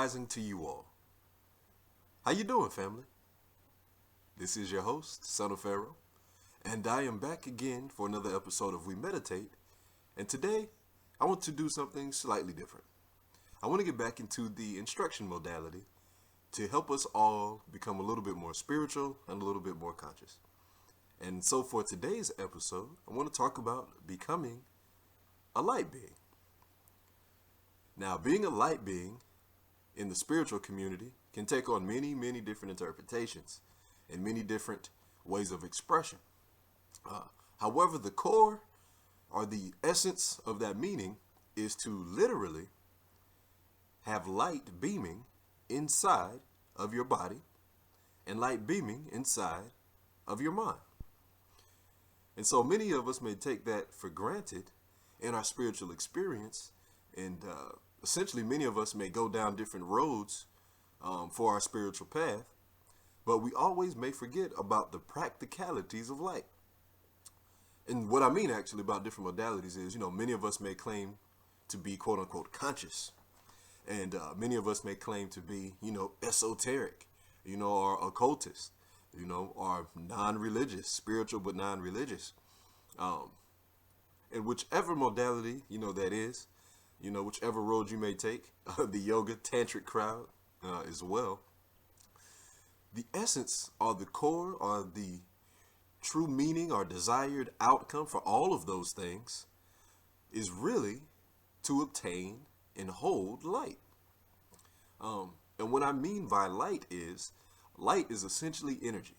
rising to you all. How you doing, family? This is your host, SunOfPharaoh, and I am back again for another episode of We Meditate. And today, I want to do something slightly different. I want to get back into the instruction modality to help us all become a little bit more spiritual and a little bit more conscious. And so for today's episode, I want to talk about becoming a light being. Now, being a light being in the spiritual community can take on many, many different interpretations and many different ways of expression. However, the core or the essence of that meaning is to literally have light beaming inside of your body and light beaming inside of your mind. And so many of us may take that for granted in our spiritual experience, and essentially many of us may go down different roads for our spiritual path, but we always may forget about the practicalities of light. And what I mean actually about different modalities is, many of us may claim to be quote unquote conscious, and many of us may claim to be, esoteric, or occultist, or non-religious, spiritual but non-religious. And whichever modality, that is, whichever road you may take, the yoga, tantric crowd as well. The essence or the core or the true meaning or desired outcome for all of those things is really to obtain and hold light. And what I mean by light is essentially energy.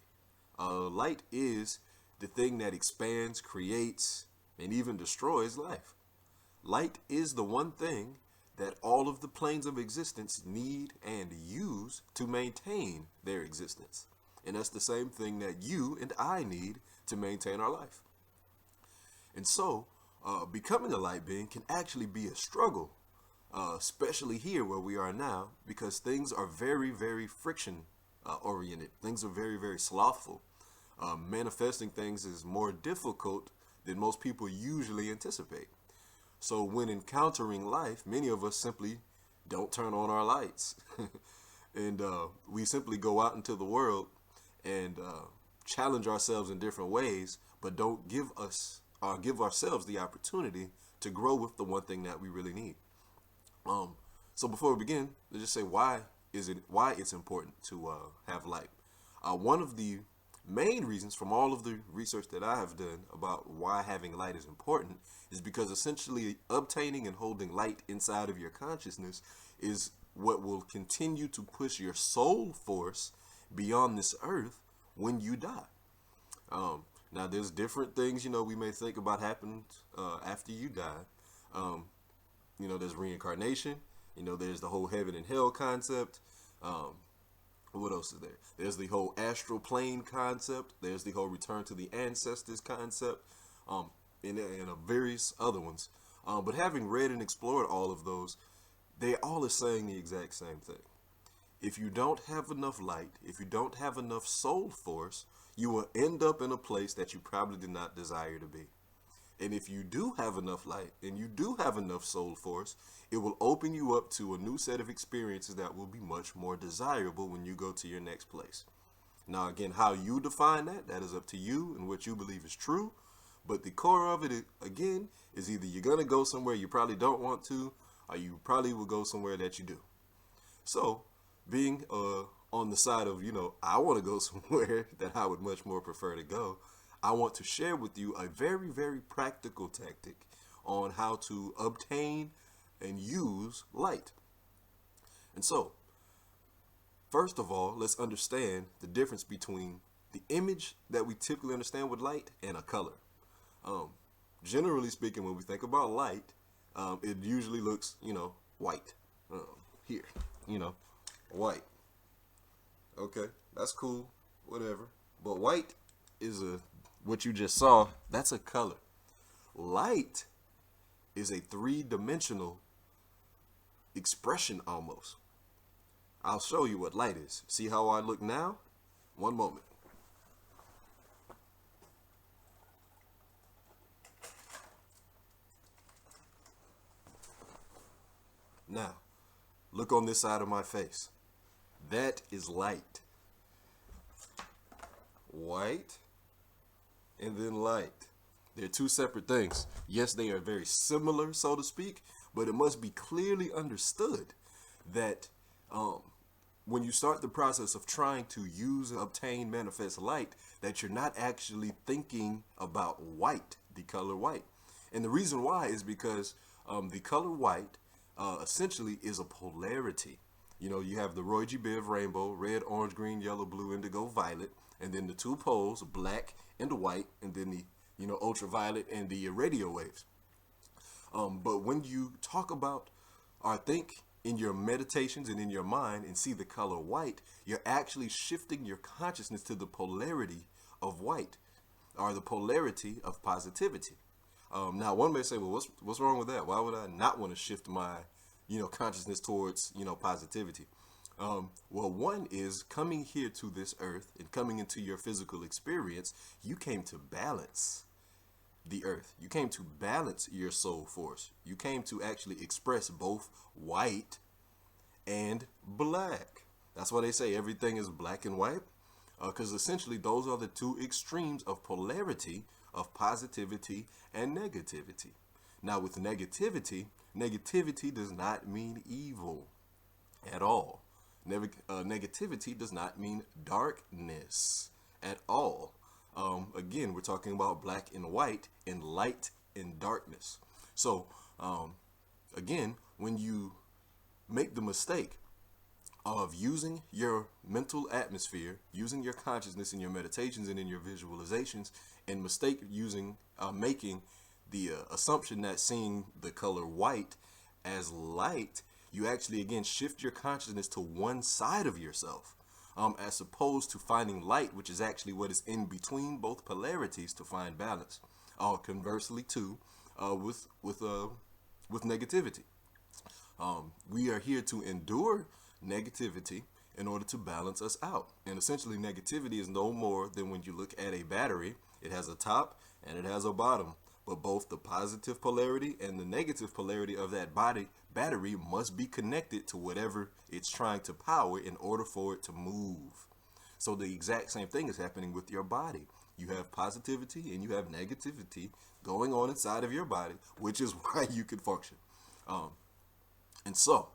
Light is the thing that expands, creates, and even destroys life. Light is the one thing that all of the planes of existence need and use to maintain their existence. And that's the same thing that you and I need to maintain our life. And so, becoming a light being can actually be a struggle, especially here where we are now, because things are very, very friction oriented. Things are very, very slothful. Manifesting things is more difficult than most people usually anticipate. So when encountering life, many of us simply don't turn on our lights. And we simply go out into the world and challenge ourselves in different ways, but don't give ourselves the opportunity to grow with the one thing that we really need. So before we begin, let's just say why it's important to have light. One of the main reasons from all of the research that I have done about why having light is important is because essentially obtaining and holding light inside of your consciousness is what will continue to push your soul force beyond this earth when you die. Now there's different things, we may think about happen after you die. There's reincarnation, there's the whole heaven and hell concept. What else is there? There's the whole astral plane concept. There's the whole return to the ancestors concept, and various other ones. But having read and explored all of those, they all are saying the exact same thing. If you don't have enough light, if you don't have enough soul force, you will end up in a place that you probably did not desire to be. And if you do have enough light and you do have enough soul force, it will open you up to a new set of experiences that will be much more desirable when you go to your next place. Now, again, how you define that is up to you and what you believe is true. But the core of it, again, is either you're going to go somewhere you probably don't want to, or you probably will go somewhere that you do. So, being on the side of, I want to go somewhere that I would much more prefer to go, I want to share with you a very, very practical tactic on how to obtain and use light. And so, first of all, let's understand the difference between the image that we typically understand with light and a color. Generally speaking, when we think about light, it usually looks, white. Here, white. Okay, that's cool, whatever. But white is what you just saw, that's a color. Light is a three-dimensional expression almost. I'll show you what light is. See how I look now? One moment. Now, Look on this side of my face. That is light. White and then light. They're two separate things. Yes, they are very similar, so to speak, but it must be clearly understood that when you start the process of trying to use and obtain manifest light, that you're not actually thinking about white, the color white. And the reason why is because the color white essentially is a polarity. You know, you have the Roy G. Biv rainbow, red, orange, green, yellow, blue, indigo, violet, and then the two poles, black and white, and then the, you know, ultraviolet and the radio waves. But when you talk about or think in your meditations and in your mind and see the color white, you're actually shifting your consciousness to the polarity of white, or the polarity of positivity. Now, one may say, well, what's wrong with that? Why would I not want to shift my, you know, consciousness towards, you know, positivity? Well, one is coming here to this earth and coming into your physical experience, you came to balance the earth. You came to balance your soul force. You came to actually express both white and black. That's why they say everything is black and white, because essentially those are the two extremes of polarity of positivity and negativity. Now, with negativity, negativity does not mean evil at all. Negativity does not mean darkness at all. Again, we're talking about black and white and light and darkness. So, again, when you make the mistake of using your mental atmosphere, using your consciousness in your meditations and in your visualizations, and making the assumption that seeing the color white as light, you actually again shift your consciousness to one side of yourself, as opposed to finding light, which is actually what is in between both polarities to find balance. Conversely, too, with negativity, we are here to endure negativity in order to balance us out. And essentially, negativity is no more than when you look at a battery. It has a top and it has a bottom, but both the positive polarity and the negative polarity of that battery must be connected to whatever it's trying to power in order for it to move. So the exact same thing is happening with your body. You have positivity and you have negativity going on inside of your body, which is why you can function. And so,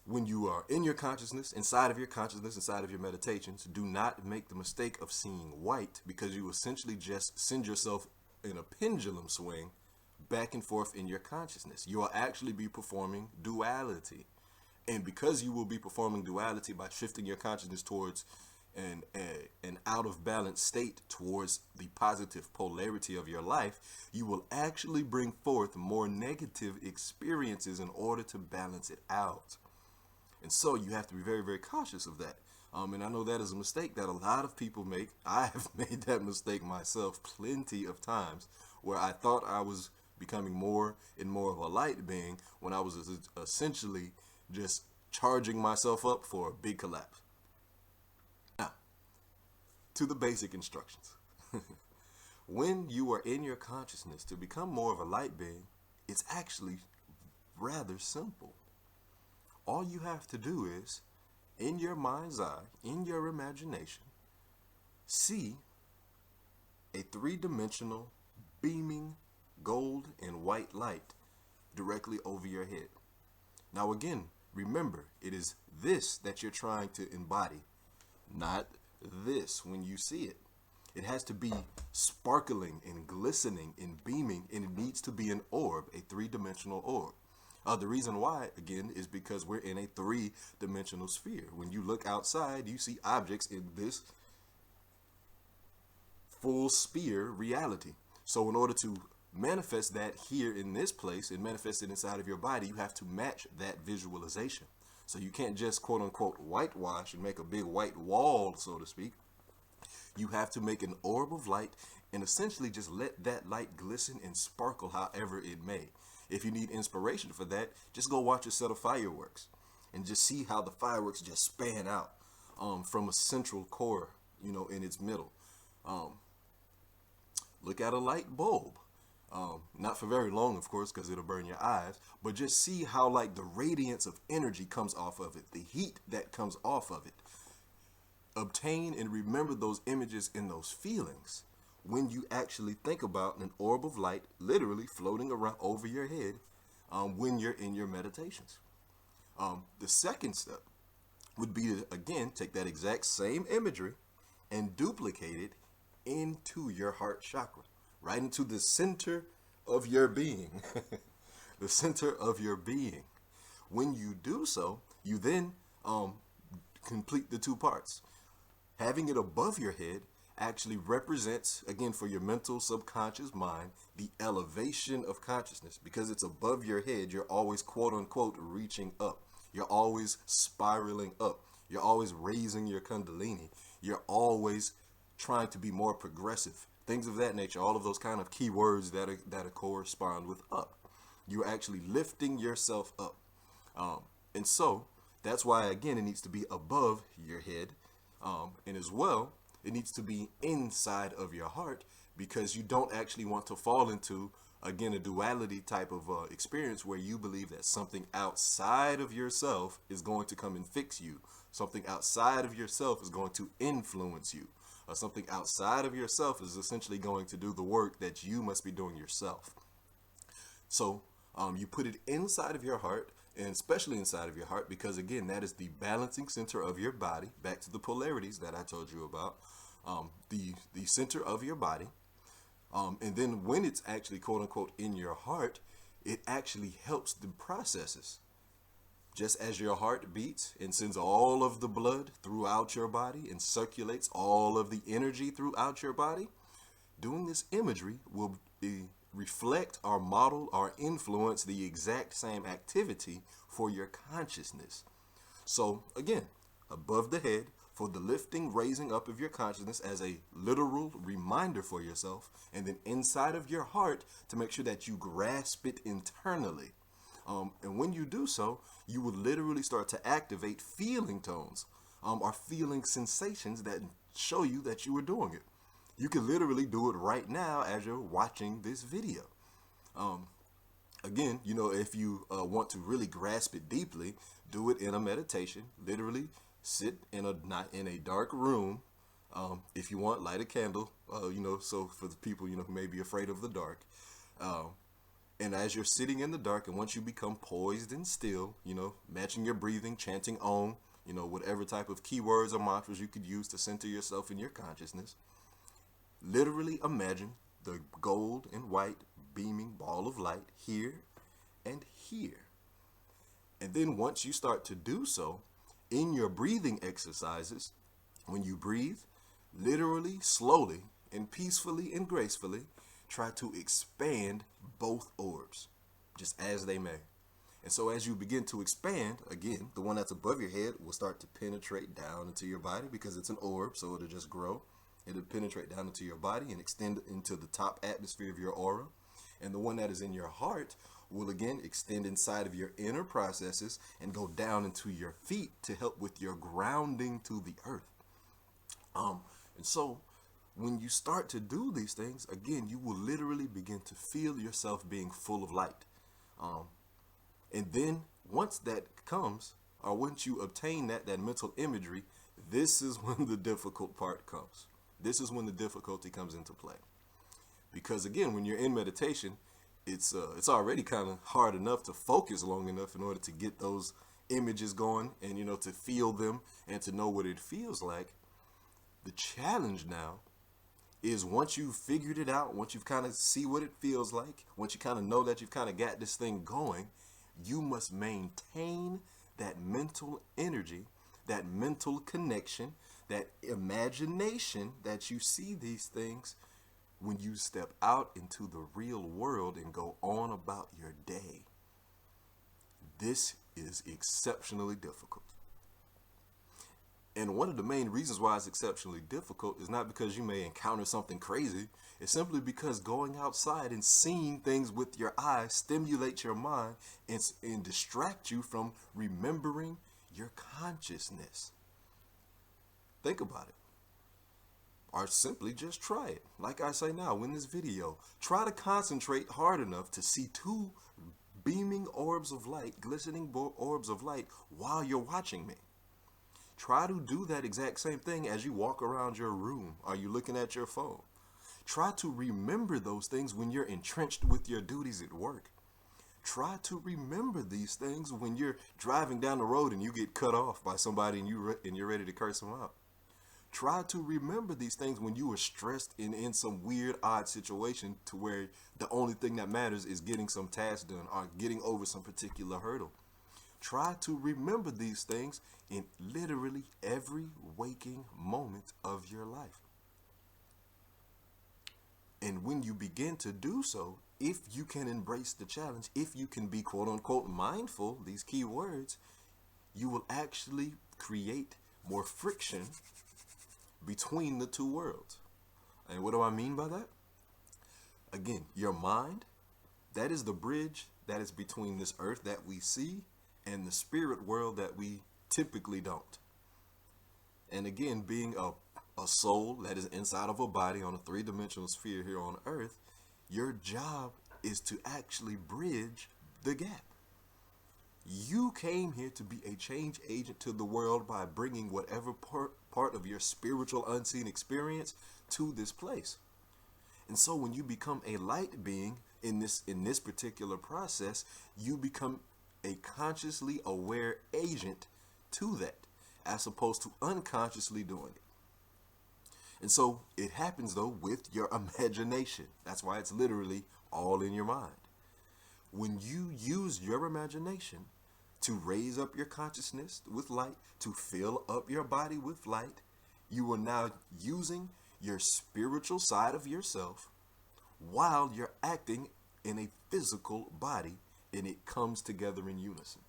when you are in your consciousness, inside of your meditations, do not make the mistake of seeing white, because you essentially just send yourself in a pendulum swing back and forth in your consciousness. You will actually be performing duality. And because you will be performing duality by shifting your consciousness towards an out of balance state towards the positive polarity of your life, you will actually bring forth more negative experiences in order to balance it out. And so you have to be very, very cautious of that. And I know that is a mistake that a lot of people make. I have made that mistake myself plenty of times, where I thought I was becoming more and more of a light being when I was essentially just charging myself up for a big collapse. Now, to the basic instructions. When you are in your consciousness to become more of a light being, it's actually rather simple. All you have to do is, in your mind's eye, in your imagination, see a three-dimensional beaming gold and white light directly over your head. Now again, remember, it is this that you're trying to embody, not this when you see it. It has to be sparkling and glistening and beaming, and it needs to be an orb, a three-dimensional orb. The reason why, again, is because we're in a three-dimensional sphere. When you look outside, you see objects in this full sphere reality. So in order to manifest that here in this place and manifest it inside of your body, you have to match that visualization. So you can't just quote unquote whitewash and make a big white wall, so to speak. You have to make an orb of light and essentially just let that light glisten and sparkle however it may. If you need inspiration for that, just go watch a set of fireworks and just see how the fireworks just span out from a central core, in its middle. Look at a light bulb. Not for very long, of course, because it'll burn your eyes, but just see how like the radiance of energy comes off of it, the heat that comes off of it. Obtain and remember those images and those feelings when you actually think about an orb of light literally floating around over your head when you're in your meditations. The second step would be to, again, take that exact same imagery and duplicate it into your heart chakra, right into the center of your being, the center of your being. When you do so, you then complete the two parts. Having it above your head actually represents, again, for your mental subconscious mind, the elevation of consciousness. Because it's above your head, you're always, quote unquote, reaching up. You're always spiraling up. You're always raising your kundalini. You're always trying to be more progressive. Things of that nature, all of those kind of key words that correspond with up. You're actually lifting yourself up. And so that's why, again, it needs to be above your head. And as well, it needs to be inside of your heart, because you don't actually want to fall into, again, a duality type of experience where you believe that something outside of yourself is going to come and fix you. Something outside of yourself is going to influence you. Or something outside of yourself is essentially going to do the work that you must be doing yourself. So you put it inside of your heart, and especially inside of your heart, because again, that is the balancing center of your body. Back to the polarities that I told you about, the center of your body. And then when it's actually, quote unquote, in your heart, it actually helps the processes. Just as your heart beats and sends all of the blood throughout your body and circulates all of the energy throughout your body, doing this imagery will reflect or model or influence the exact same activity for your consciousness. So again, above the head, for the lifting, raising up of your consciousness as a literal reminder for yourself, and then inside of your heart to make sure that you grasp it internally. And when you do so, you will literally start to activate feeling tones or feeling sensations that show you that you are doing it. You can literally do it right now as you're watching this video. Again, if you want to really grasp it deeply, do it in a meditation. Literally sit in a dark room. If you want, light a candle, so for the people, who may be afraid of the dark. And as you're sitting in the dark, and once you become poised and still, matching your breathing, chanting Om, whatever type of keywords or mantras you could use to center yourself in your consciousness, literally imagine the gold and white beaming ball of light here and here. And then once you start to do so, in your breathing exercises, when you breathe, literally, slowly, and peacefully and gracefully, try to expand both orbs, just as they may. And so as you begin to expand, again, the one that's above your head will start to penetrate down into your body because it's an orb, so it'll just grow. It'll penetrate down into your body and extend into the top atmosphere of your aura. And the one that is in your heart will again extend inside of your inner processes and go down into your feet to help with your grounding to the earth. And so when you start to do these things, again, you will literally begin to feel yourself being full of light. And then once that comes, or once you obtain that mental imagery, this is when the difficult part comes. This is when the difficulty comes into play. Because again, when you're in meditation, it's already kind of hard enough to focus long enough in order to get those images going and, to feel them and to know what it feels like. The challenge now is once you've figured it out, once you've kind of see what it feels like, once you kind of know that you've kind of got this thing going, you must maintain that mental energy, that mental connection, that imagination that you see these things when you step out into the real world and go on about your day. This is exceptionally difficult. And one of the main reasons why it's exceptionally difficult is not because you may encounter something crazy. It's simply because going outside and seeing things with your eyes stimulates your mind and distract you from remembering your consciousness. Think about it. or simply just try it. Like I say now in this video, try to concentrate hard enough to see two beaming orbs of light, glistening orbs of light while you're watching me. Try to do that exact same thing as you walk around your room. Are you looking at your phone? Try to remember those things when you're entrenched with your duties at work. Try to remember these things when you're driving down the road and you get cut off by somebody and you're ready to curse them out. Try to remember these things when you are stressed in some weird, odd situation to where the only thing that matters is getting some task done or getting over some particular hurdle. Try to remember these things in literally every waking moment of your life. And when you begin to do so, if you can embrace the challenge, if you can be quote unquote mindful, these key words, you will actually create more friction between the two worlds. And what do I mean by that? Again, your mind, that is the bridge that is between this earth that we see and the spirit world that we typically don't. And again, being a soul that is inside of a body on a three-dimensional sphere here on earth, your job is to actually bridge the gap. You came here to be a change agent to the world by bringing whatever part of your spiritual unseen experience to this place. And so when you become a light being in this particular process, you become a consciously aware agent to that, as opposed to unconsciously doing it. And so it happens though with your imagination. That's why it's literally all in your mind. When you use your imagination to raise up your consciousness with light, to fill up your body with light, you are now using your spiritual side of yourself while you're acting in a physical body, and it comes together in unison.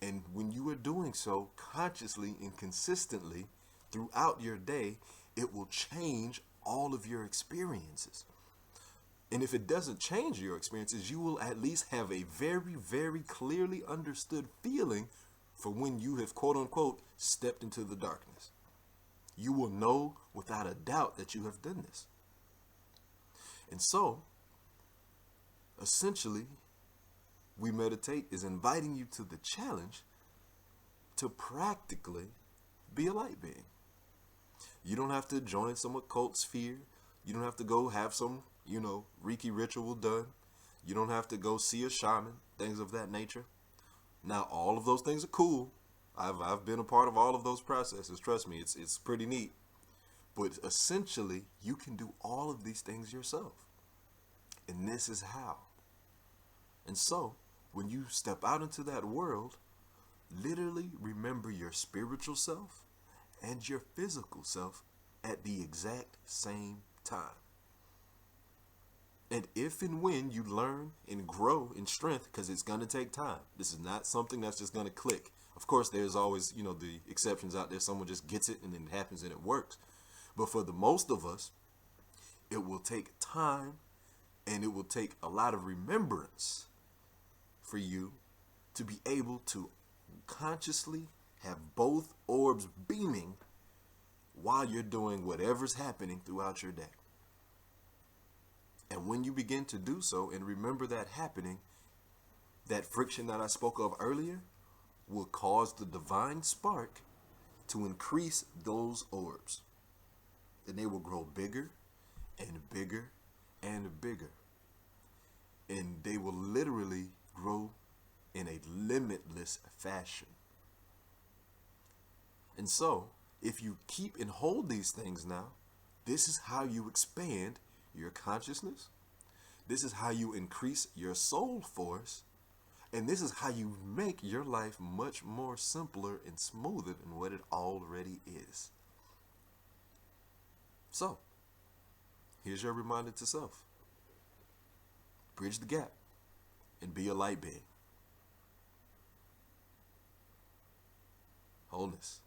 And when you are doing so consciously and consistently throughout your day, it will change all of your experiences. And if it doesn't change your experiences, you will at least have a very, very clearly understood feeling for when you have, quote unquote, stepped into the darkness. You will know without a doubt that you have done this. And so, essentially, We Meditate is inviting you to the challenge to practically be a light being. You don't have to join some occult sphere. You don't have to go have some, Reiki ritual done. You don't have to go see a shaman, things of that nature. Now, all of those things are cool. I've been a part of all of those processes. Trust me, it's pretty neat. But essentially, you can do all of these things yourself. And this is how. And so, when you step out into that world, literally remember your spiritual self and your physical self at the exact same time. And if and when you learn and grow in strength, because it's going to take time. This is not something that's just going to click. Of course, there's always, the exceptions out there. Someone just gets it and then it happens and it works. But for the most of us, it will take time and it will take a lot of remembrance for you to be able to consciously have both orbs beaming while you're doing whatever's happening throughout your day. And when you begin to do so and remember that happening, that friction that I spoke of earlier will cause the divine spark to increase those orbs. And they will grow bigger and bigger and bigger. And they will literally grow in a limitless fashion. And so, if you keep and hold these things now, this is how you expand your consciousness. This is how you increase your soul force. And this is how you make your life much more simpler and smoother than what it already is. So, here's your reminder to self. Bridge the gap and be a light being. Wholeness.